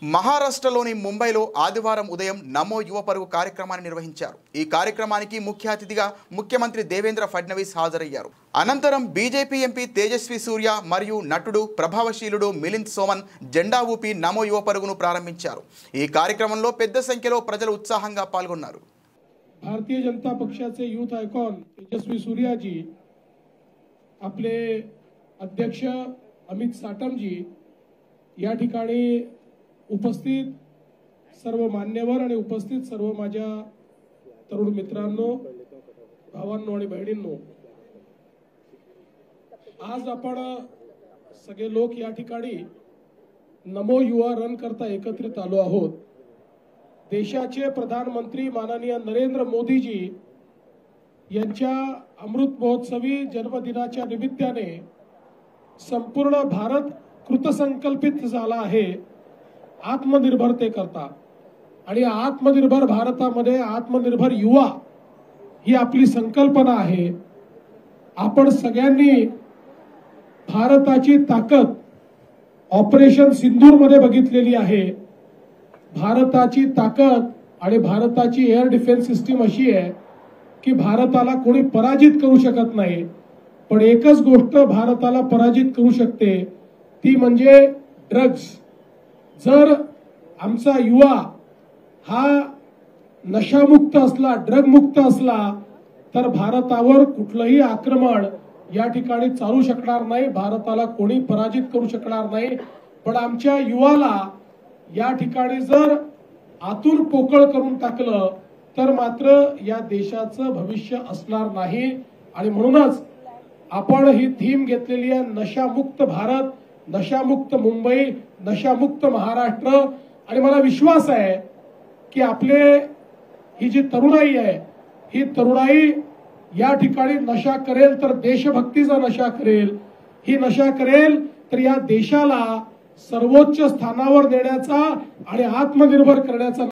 మహారాష్ట్రలోని ముంబైలో ఆదివారం ఉదయం నమో యువ పరుగు కార్యక్రమాన్ని నిర్వహించారు। ఈ కార్యక్రమానికి ముఖ్య అతిథిగా ముఖ్యమంత్రి దేవేంద్ర ఫడ్నవీస్ హాజరయ్యారు। అనంతరం బీజేపీ ఎంపీ తేజస్వి సూర్య మరియు నటుడు ప్రభావశీలుడు మిలింద్ సోమన్ జెండా ఊపి నమో యువ పరుగును ప్రారంభించారు। ఈ కార్యక్రమంలో పెద్ద సంఖ్యలో ప్రజలు ఉత్సాహంగా పాల్గొన్నారు। भारतीय जनता पक्षाचे यूथ आयकॉन तेजस्वी सूर्याजी, आपले अध्यक्ष अमित साटमजी, या ठिकाणी उपस्थित सर्व मान्यवर आणि उपस्थित सर्व माझ्या तरुण मित्रांनो, भावांनो आणि बहिणींनो, आज आपण सगळे लोक या ठिकाणी नमो युवा रन करता एकत्रित आलो आहोत। देशाचे प्रधानमंत्री माननीय नरेंद्र मोदीजी यांच्या अमृत महोत्सवी जन्मदिनाच्या निमित्ताने संपूर्ण भारत कृतसंकल्पित झाला आहे आत्मनिर्भरतेकरता। आणि आत्मनिर्भर भारतामध्ये आत्मनिर्भर युवा ही आपली संकल्पना आहे। आपण सगळ्यांनी भारताची ताकद ऑपरेशन सिंदूर मध्ये बघितलेली आहे। भारताची ताकद आणि भारताची एअर डिफेन्स सिस्टीम अशी आहे की भारताला कोणी पराजित करू शकत नाही। पण एकच गोष्ट भारताला पराजित करू शकते, ती म्हणजे ड्रग्स। जर आमचा युवा हा नशामुक्त असला, ड्रग मुक्त असला, तर भारतावर कुठलंही आक्रमण या ठिकाणी चालू शकणार नाही, भारताला कोणी पराजित करू शकणार नाही। पण आमच्या युवाला या ठिकाणी जर आतून पोकळ करून टाकलं तर मात्र या देशाचं भविष्य असणार नाही। आणि म्हणूनच आपण ही थीम घेतलेली आहे, नशामुक्त भारत, नशामुक्त मुंबई, नशामुक्त महाराष्ट्र। आणि मला विश्वास आहे की आपले ही जी तरुणाई आहे, ही तरुणाई या ठिकाणी नशा करेल तर देशभक्तीचा नशा करेल। ही नशा करेल तर या देशाला सर्वोच्च स्थानावर नेण्याचा आणि आत्मनिर्भर करण्याचा